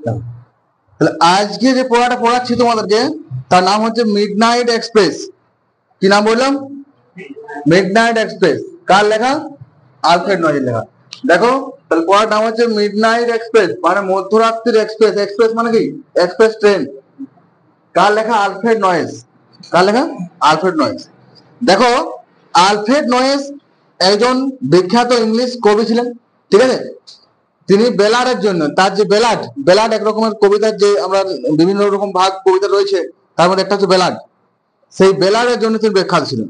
তাহলে আজকে যে পড়াটা পড়াচ্ছি তোমাদেরকে তার নাম হচ্ছে মিডনাইট এক্সপ্রেস। কি নাম বললাম? Midnight express. কার লেখা? আলফ্রেড নয়েজের লেখা। দেখো তাহলে পড়ার নাম হচ্ছে মিডনাইট এক্সপ্রেস, মানে মধ্যরাত্রির এক্সপ্রেস। এক্সপ্রেস মানে কি? Express train. কার লেখা? Alfred Noyes. কার লেখা? Alfred Noyes. দেখো আলফ্রেড নয়েজ একজন বিখ্যাত ইংলিশ কবি ছিলেন, ঠিক আছে। তিনি বেলাডের জন্য, তার যে বেলাড, বেলাড এক রকমের কবিতার যে আমরা বিভিন্ন রকম ভাগ কবিতা রয়েছে, তার মধ্যে একটা হচ্ছে বেলাড। সেই বেলাডের জন্য তিনি বিখ্যাত ছিলেন।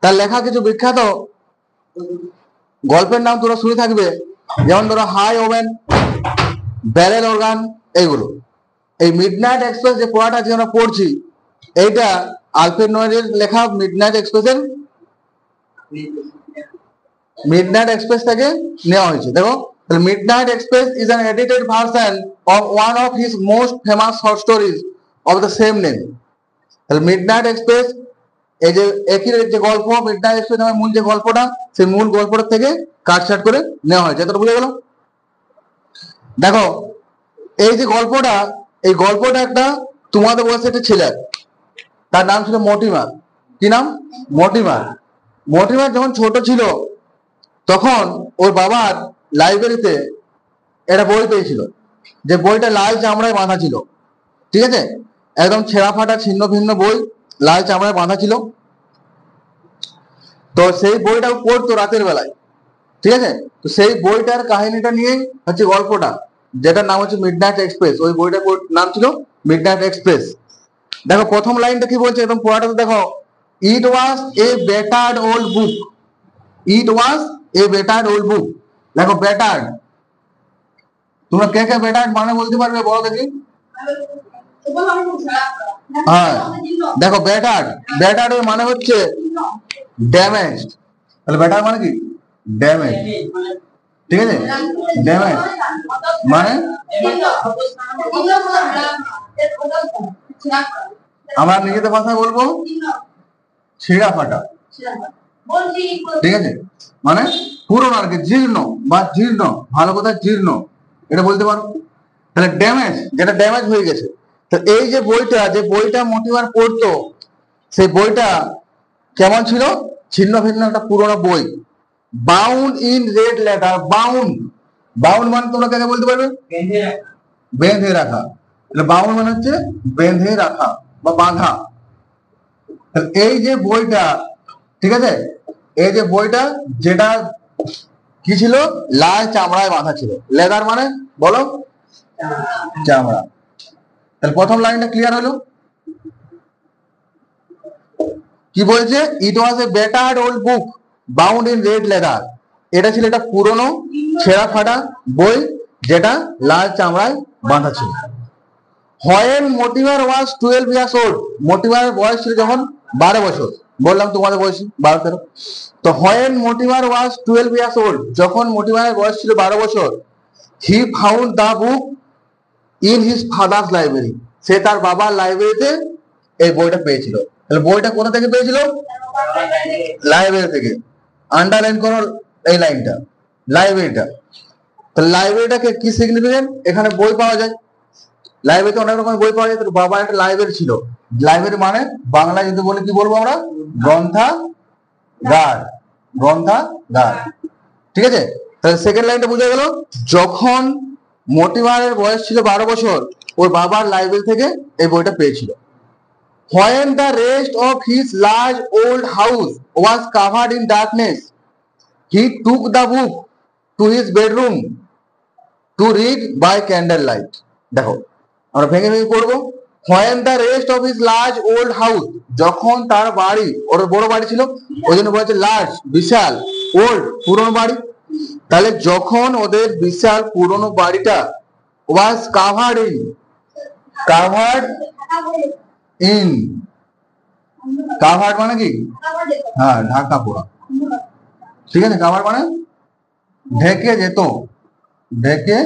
তার লেখা কিছু বিখ্যাত গল্পের নাম তোমরা শুনে থাকবে, যেমন ধরো হাই ওভেন, ব্যারেল অর্গান, এইগুলো। এই মিডনাইট এক্সপ্রেস যে পড়াটা আজকে আমরা পড়ছি, এইটা আলফ্রেড নয়েজের লেখা মিডনাইট এক্সপ্রেসের মিডনাইট এক্সপ্রেস থেকে নেওয়া হয়েছে। দেখো midnight express is an edited version of one of his most famous short stories of the same name. তাহলে মিডনাইট এক্সপ্রেস এই যে একই যে গল্প, মিডনাইট এক্সপ্রেস নামের মূল যে গল্পটা, সেই মূল গল্পটা থেকে কাটছাট করে নেওয়া হয়েছে। এটা বুঝে গেল? দেখো এই যে গল্পটা, এই গল্পটা একটা তোমাদের বয়সে একটা ছেলে, তার নাম ছিল মর্টিমার। কি নাম? মর্টিমার। মর্টিমার যখন ছোট ছিল তখন ওর বাবার লাইব্রেরিতে একটা বই পেয়েছিল, যে বইটা লাল চামড়ায় বাঁধা ছিল, ঠিক আছে। একদম ছেঁড়া ফাটা ছিন্ন ভিন্ন বই, লাল চামড়ায় বাঁধা ছিল। তো সেই বইটা পড়তো রাতের বেলায়, ঠিক আছে। তো সেই বইটার কাহিনীটা নিয়েই হচ্ছে গল্পটা, যেটার নাম হচ্ছে মিডনাইট এক্সপ্রেস। ওই বইটার নাম ছিল মিডনাইট এক্সপ্রেস। দেখো প্রথম লাইনটা কি বলছে, একদম পড়াটা দেখো। ইট was a battered old book. It was a battered old বুক। দেখো বেটার্ড, তোমরা কে কে বেটার্ড মানে বলতে পারবে? বলো দেখি। হ্যাঁ দেখো বেটার্ড, বেটার্ড এর মানে হচ্ছে ড্যামেজ। তাহলে বেটার মানে কি? ড্যামেজ, ঠিক আছে। ড্যামেজ মানে আমরা নিজেদের ভাষায় বলবো ছেঁড়া ফাটা, ঠিক আছে। মানে পুরনো আর কি, জীর্ণ বা জীর্ণ, ভালো কথা জীর্ণ, এটা বলতে পারো। তাহলে ড্যামেজ, যেটা ড্যামেজ হয়ে গেছে। তো এই যে বইটা, যে বইটা মোটিভার পড়তো, সেই বইটা কেমন ছিল? ছিন্ন ভিন্ন একটা পুরনো বই। Bound in red letter. Bound, bound মানে তোমরা কাকে বলতে পারবে? বেঁধে রাখা। তাহলে বাউন্ড মানে হচ্ছে বেঁধে রাখা বা বাঁধা। এই যে বইটা, ঠিক আছে, এই যে বইটা যেটা কি ছিল? লাল চামড়ায় বাঁধা ছিল। লেদার মানে বলো? চামড়া। তাহলে প্রথম লাইনটা ক্লিয়ার হলো? কি বলছে? It was a battered old book bound in red leather. এটা ছিল একটা পুরনো ছেঁড়া ফাটা বই, যেটা লাল চামড়ায় বাঁধা ছিল। When Mortimer was 12 years old. মর্টিমারের বয়স ছিল যখন 12 বছর। বললাম তোমাদের বয়স 12-13। তো when Mortimer was 12 years old, যখন মর্টিমারের বয়স ছিল 12 বছর, he found the book in his father's library. সে তার বাবার লাইব্রেরিতে এই বইটা পেয়েছিল। তাহলে বইটা কোথা থেকে পেয়েছিল? লাইব্রেরি থেকে। আন্ডারলাইন করো এই লাইনটা, লাইব্রেরিটা। তাহলে লাইব্রেরিটাকে কি সিগনিফিকেন্ট? এখানে বই পাওয়া যায়, লাইব্রেরিতে অনেক রকম বই পাওয়া যায়। তো বাবার একটা লাইব্রেরি ছিল। লাইব্রেরি মানে বাংলায় যদি বলি কি বলবো আমরা? গ্রন্থাগার। গ্রন্থাগার, ঠিক আছে। তাহলে সেকেন্ড লাইনটা বুঝা গেল। যখন মর্টিমারের বয়স ছিল 12 বছর, ওর বাবার লাইব্রেরি থেকে এই বইটা পেয়েছিল। When the rest of his large old house was covered in darkness, he took the book to his bedroom to read by candlelight. দেখো আমরা ভেঙে ভেঙে পড়বো। When the rest of his large old house, যখন তার বাড়ি, ওর বড় বাড়ি ছিল, ওই জন্য বলেছে লার্জ, বিশাল, ওল্ড পুরনো বাড়ি। তাহলে যখন ওদের বিশাল পুরনো বাড়িটা was covered in, covered in, covered মানে কি? হ্যাঁ ঢাকা পড়া, ঠিক আছে। কাভার্ড মানে ঢেকে যেত, ঢেকে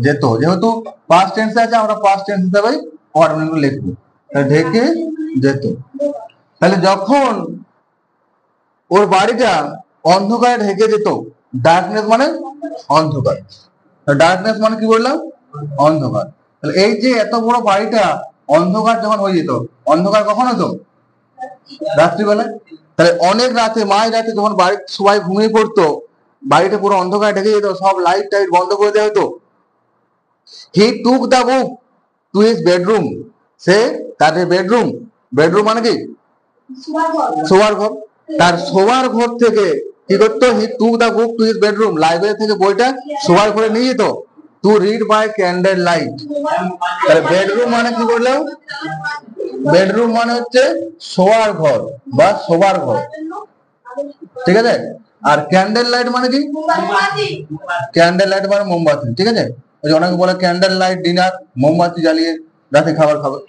যেত। যেহেতু পাস্ট টেন্স আছে, আমরা পাস্ট টেন্স হিসাবে অর্ডার লিখবো। ঢেকে যেত। তাহলে যখন ওর বাড়িটা অন্ধকারে ঢেকে যেত, ডার্কনেস মানে অন্ধকার। ডার্কনেস মানে কি বললাম? অন্ধকার। তাহলে এই যে এত বড় বাড়িটা অন্ধকার যখন হয়ে যেত, অন্ধকার কখন হতো? রাত্রিবেলায়। তাহলে অনেক রাতে, মাঝ রাতে যখন বাড়ির সবাই ঘুমিয়ে পড়তো, বাড়িটা পুরো অন্ধকার ঢেকে যেত, সব লাইট টাইট বন্ধ করে দেওয়া হতো। He took the book to his bedroom. সে তার বেডরুম, বেডরুম মানে কি? শোয়ার ঘর। তার শোয়ার ঘর থেকে কি করতো? He took the book to his bedroom, library থেকে বইটা শোয়ার ঘরে নিয়ে যেত। To read by candle light. তাহলে বেডরুম মানে কি বললাম? বেডরুম মানে হচ্ছে শোয়ার ঘর বা শোবার ঘর, ঠিক আছে? আর ক্যান্ডেল লাইট মানে কি? ক্যান্ডেল লাইট মানে মোমবাতি, ঠিক আছে? ওই অনেকে বলে ক্যান্ডেল লাইট ডিনার, মোমবাতি জ্বালিয়ে রাতে খাবার খাবে।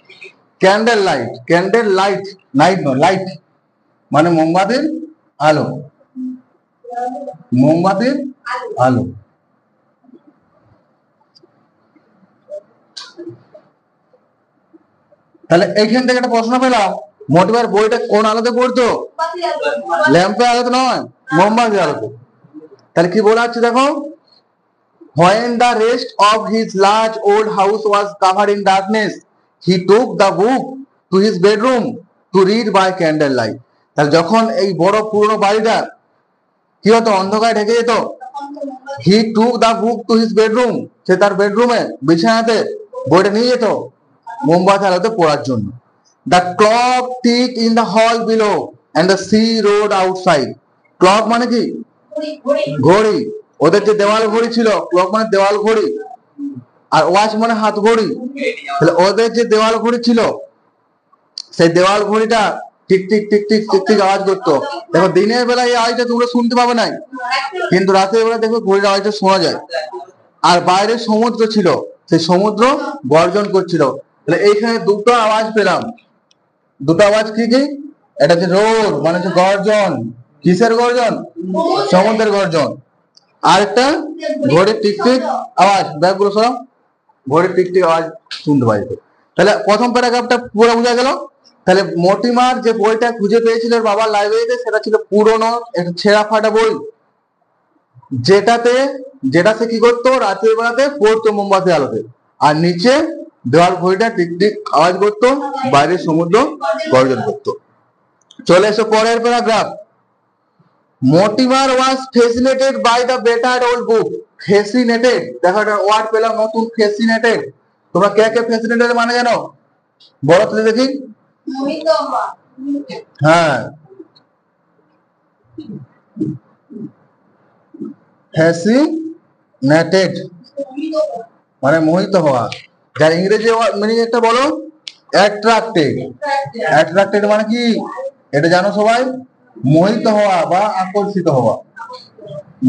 Candle light, candle light, night নয়, লাইট মানে মোমবাতির আলো, মোমবাতির আলো। তাহলে এইখান থেকে একটা প্রশ্ন পেলাম, মোটিভার বইটা কোন আলোতে পড়তো? ল্যাম্পের আলোতে নয়, মোমবাতির আলোতে। তাহলে কি বলা হচ্ছে দেখো, when the rest of his large old house was covered in darkness, he took the book to his bedroom to read by candle light. তাহলে যখন এই বড় পুরনো বাড়িটা কি হতো? অন্ধকার ঢেকে যেত। he took the book to his bedroom, সে তার বেডরুমে বিছানাতে বইটা নিয়ে যেত মোমবাতি আলোতে পড়ার জন্য। The clock ticked in the hall below and the sea roared outside. Clock মানে কি? ঘড়ি। ওদের যে দেওয়াল ঘড়ি ছিল, ক্লক মানে দেওয়াল ঘড়ি, আর ওয়াচ মানে হাত ঘড়ি। তাহলে ওদের যে দেওয়াল ঘড়ি ছিল, সেই দেওয়াল ঘড়িটা tick tick tick tick tick tick আওয়াজ করতো। দেখো দিনের বেলায় এই আওয়াজটা তোমরা শুনতে পাবে না, কিন্তু রাতের বেলা দেখো ঘড়ির আওয়াজটা শোনা যায়। আর বাইরে সমুদ্র ছিল, সেই সমুদ্র গর্জন করছিল। তাহলে এইখানে দুটো আওয়াজ পেলাম। দুটো আওয়াজ কি কি? এটা হচ্ছে রোর মানে হচ্ছে গর্জন। কিসের গর্জন? সমুদ্রের গর্জন। আর একটা ঘড়ির টিকটিক আওয়াজ। ব্যাগগুলো সরাও, ঘড়ির টিকটিক আওয়াজ শুনতে পাই। তাহলে প্রথম প্যারাগ্রাফটা পুরো বোঝা গেল। তাহলে মর্টিমার যে বইটা খুঁজে পেয়েছিল বাবার লাইব্রেরিতে, সেটা ছিল পুরনো একটা ছেঁড়া ফাটা বই, যেটা সে কি করতো? রাতের বেলাতে পড়তো মোমবাতি আলোতে। আর নিচে দেওয়াল ঘড়িটা টিকটিক আওয়াজ করতো, বাইরে সমুদ্র গর্জন করতো। চলে এসো পরের paragraph. Mortimer was fascinated by the battered old book. Fascinated, দেখো একটা ওয়ার্ড পেলাম নতুন, fascinated। তোমরা কে কে fascinated মানে জানো? বলো তো দেখি। হ্যাঁ, fascinated মানে মোহিত হওয়া। যার ইংরেজি মিনিং একটা বলো, অ্যাট্রাক্টেড। অ্যাট্রাক্টেড মানে কি? এটা জানো সবাই? মোহিত হওয়া বা আকর্ষিত হওয়া।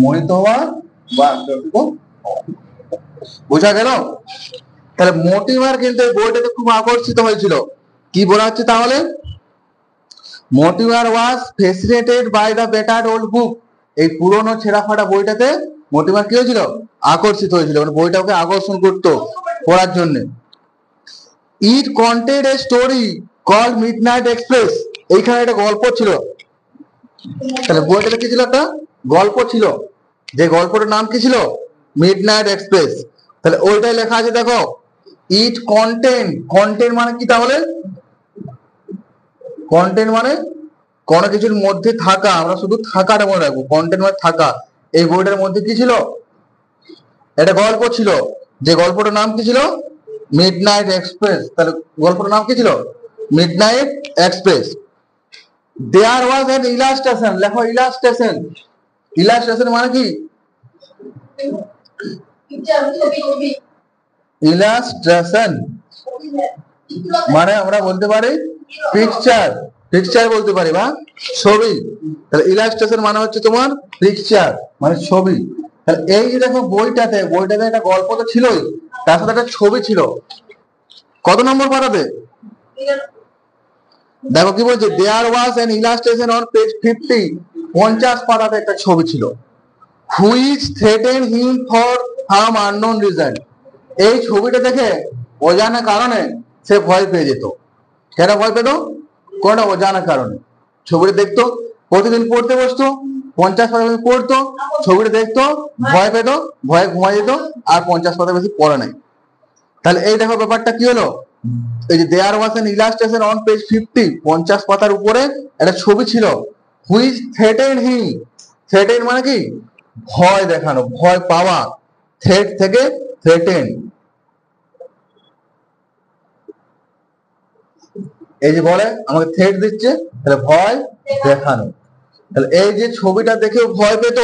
মোহিত হওয়া বা আকর্ষিত হওয়া। বোঝা গেল? তাহলে মর্টিমার কিন্তু এই বইটাতে খুব আকর্ষিত হয়েছিল। কি বলা হচ্ছে তাহলে? Mortimer was fascinated by the battered old book. এই পুরনো ছেঁড়া ফাটা বইটাতে মর্টিমার কি হয়েছিল? আকর্ষিত হয়েছিল, মানে বইটা ওকে আকর্ষণ করতো পড়ার জন্য। It contained a story called midnight express. এইখানে একটা গল্প ছিল। তাহলে বইটাতে কি ছিল? একটা গল্প ছিল, যে গল্পটার নাম কি ছিল? Midnight express. তাহলে ওইটাই লেখা আছে দেখো, ইট কন্টেন্ট। কন্টেন্ট মানে কি তাহলে? কন্টেন্ট মানে কোনো কিছুর মধ্যে থাকা। আমরা শুধু থাকাটা মনে রাখবো, কন্টেন্ট মানে থাকা। এই বইটার মধ্যে কি ছিল? একটা গল্প ছিল, যে গল্পটার নাম কি ছিল? Midnight express. তাহলে গল্পটার নাম কি ছিল? Midnight express. There was an illustration. লেখো ইলাস্ট্রেশন। ইলাস্ট্রেশন মানে কি? ইলাস্ট্রেশন মানে আমরা বলতে পারি পিকচার। পিকচার বলতে পারি বা ছবি। তাহলে ইলাস্ট্রেশন মানে হচ্ছে তোমার পিকচার মানে ছবি। তাহলে এই যে দেখো বইটাতে একটা গল্প তো ছিলই, তার সাথে একটা ছবি ছিল। কত নম্বর পাতাতে? দেখো কি বলছে, there was an illustration on page 50, 50 পাতাতে একটা ছবি ছিল। Which threaten him for some unknown reason. এই ছবিটা দেখে অজানা কারণে সে ভয় পেয়ে যেত। কেন ভয় পেত? কোনো অজানা কারণে। ছবিটা দেখতো, প্রতিদিন পড়তে বসতো, 50 পাতা বেশি পড়তো, ছবিটা দেখতো, ভয় পেত, ভয়ে ঘুমাই যেত, আর 50 পাতা বেশি পড়ে নাই। তাহলে এই দেখো ব্যাপারটা কি হলো, এই যে there was an illustration on page 50, 50 পাতার উপরে একটা ছবি ছিল, হুইচ থ্রেটেন হিম। থ্রেটেন মানে কি? ভয় দেখানো, ভয় পাওয়া। থ্রেট থেকে থ্রেটেন, এই যে বলে আমাকে থ্রেট দিচ্ছে, তাহলে ভয় দেখানো। তাহলে এই যে ছবিটা দেখেও ভয় পেত,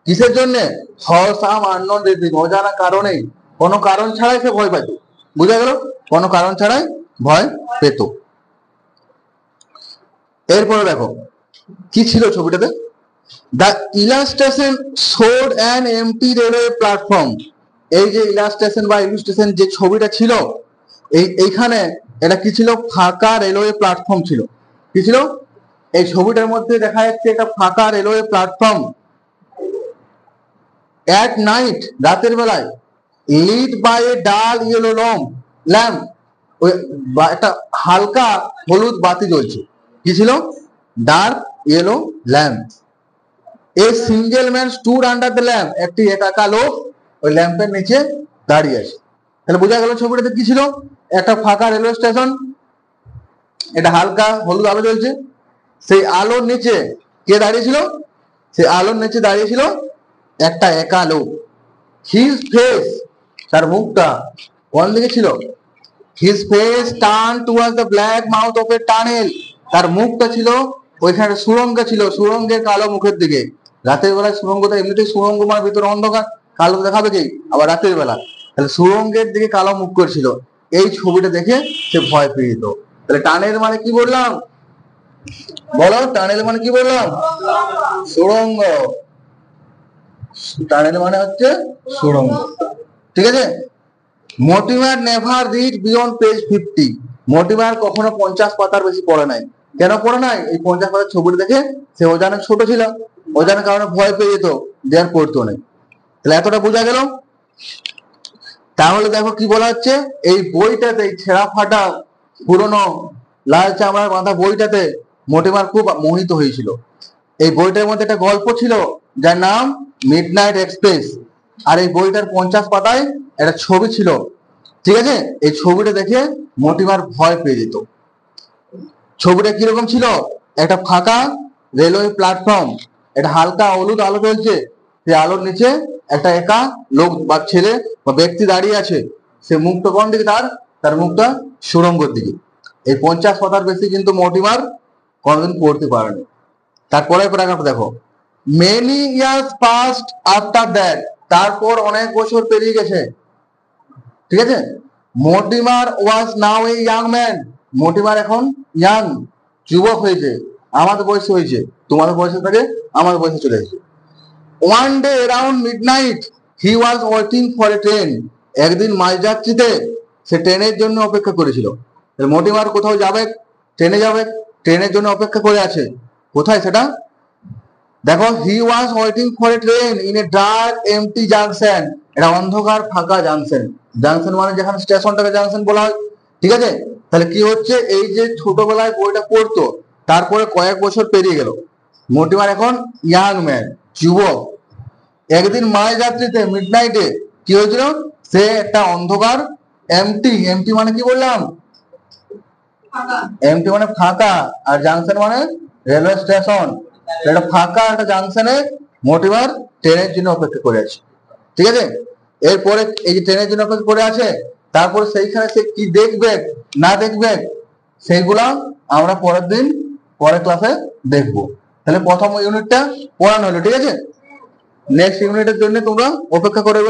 কিসের জন্য? ফর সাম আননোন রিজন, অজানা কারণে, কোনো কারণ ছাড়াই সে ভয় পেত। বুঝা গেল? কোনো কারণ ছাড়াই ভয় পেত। এরপরে দেখো কি ছিল ছবিটাতে, the illustration showed an empty railway platform. এই যে ইলাস্ট্রেশন বা ইলাস্ট্রেশন যে ছবিটা ছিল, এইখানে এটা কি ছিল? ফাঁকা রেলওয়ে প্ল্যাটফর্ম ছিল। কি ছিল? এই ছবিটার মধ্যে দেখা যাচ্ছে একটা ফাঁকা রেলওয়ে প্ল্যাটফর্ম। অ্যাট নাইট, রাতের বেলায়, লিড বাই এ ডাল ইয়েলো ল্যাম্প, ওই একটা হালকা হলুদ বাতি জ্বলছে। কি ছিল? Dark yellow lamp. A single man stood under the lamp, একটি একা লোক ওই ল্যাম্পের নিচে দাঁড়িয়ে আছে। তাহলে বোঝা গেল ছবিটাতে কি ছিল? একটা ফাঁকা রেলওয়ে স্টেশন, এটা হালকা হলুদ আলো জ্বলছে, সেই আলোর নিচে কে দাঁড়িয়েছিল? সেই আলোর নিচে দাঁড়িয়েছিল একটা একা লোক। হিজ ফেস, তার মুখটা কোন দিকে ছিল? His face turn towards the black mouth of a tunnel, তার মুখটা ছিল ওইখানে সুড়ঙ্গ ছিল, সুড়ঙ্গের কালো মুখের দিকে। রাতের বেলায় সুড়ঙ্গটা এমনিতেই সুড়ঙ্গ মানে ভিতরে অন্ধকার, কালো দেখাবে কি? আবার রাতের বেলা, তাহলে সুড়ঙ্গের দিকে কালো মুখ করছিল। এই ছবিটা দেখে সে ভয় পেয়ে যেত। তাহলে টানেল মানে কি বললাম? বলো, টানেল মানে কি বললাম? সুড়ঙ্গ। টানেল মানে হচ্ছে সুড়ঙ্গ। ঠিক আছে? Mortimer never read beyond page 50। Mortimer কখনো 50 পাতার বেশি পড়ে নাই। কেন পড়ে নাই? এই 50 পাতার ছবিটা দেখে সে অজানা ছোট ছিল, অজানা কারণে ভয় পেয়ে যেত, দেয়ার পড়তো না। তাহলে এতটা বোঝা গেল। তাহলে দেখো কি বলা হচ্ছে, এই বইটাতে, এই ছেঁড়া ফাটা পুরনো লাল চামড়ার বাঁধা বইটাতে মর্টিমার খুব মোহিত হয়েছিল। এই বইটার মধ্যে একটা গল্প ছিল যার নাম মিডনাইট এক্সপ্রেস, আর এই বইটার 50 পাতায় একটা ছবি ছিল। ঠিক আছে? এই ছবিটা দেখে মর্টিমার ভয় পেয়ে যেত। ছবিটা কিরকম ছিল? একটা ফাঁকা রেলওয়ে প্ল্যাটফর্ম, এটা হালকা হলুদ আলো জ্বলছে, সেই আলোর নিচে একটা একা লোক বা ছেলে বা ব্যক্তি দাঁড়িয়ে আছে। সে মুখটা কোন দিকে? তার মুখটা সুড়ঙ্গের দিকে। এই 50 পাতার বেশি কিন্তু মর্টিমার কোনোদিন পড়তে পারেনি। তারপরে প্যারাগ্রাফ দেখো, many years past after that, তারপর অনেক বছর পেরিয়ে গেছে। ঠিক আছে? Mortimer was now a young man, Mortimer এখন ইয়াং, যুবক হয়েছে, আমাদের বয়সে হয়েছে, তোমাদের বয়সে থেকে আমাদের বয়সে চলে এসেছে। One day around midnight he was waiting for a train, একদিন মাঝরাত্রিতে সে ট্রেনের জন্য অপেক্ষা করেছিল। মর্টিমার কোথাও যাবে, ট্রেনে যাবে, ট্রেনের জন্য অপেক্ষা করে আছে। কোথায় সেটা? দেখো, he was waiting for a train in a dark empty junction, এটা অন্ধকার ফাঁকা জাংশন। জাংশন মানে যেখানে স্টেশনটাকে জাংশন বলা হয়। ঠিক আছে? তাহলে কি হচ্ছে, এই যে ছোটবেলায় বইটা পড়তো, তারপরে কয়েক বছর পেরিয়ে গেল, মর্টিমার এখন ইয়াং ম্যান, যুবক। একদিন মাঝরাত্রিতে, মিডনাইটে কি হয়েছিল? সে একটা অন্ধকার, এমটি মানে কি বললাম? এমটি মানে ফাঁকা, আর জাংশন মানে রেলওয়ে স্টেশন। একটা ফাঁকা একটা জাংশনে মর্টিমার ট্রেনের জন্য অপেক্ষা করে আছে। ঠিক আছে? এরপরে এই যে ট্রেনের জন্য অপেক্ষা করে আছে, তারপরে সেইখানে সে কি দেখবে না দেখবে সেইগুলা আমরা পরের দিন, পরের ক্লাসে দেখবো। তাহলে প্রথম ইউনিটটা পড়ানো হলো। ঠিক আছে? নেক্সট ইউনিটের জন্য তোমরা অপেক্ষা করে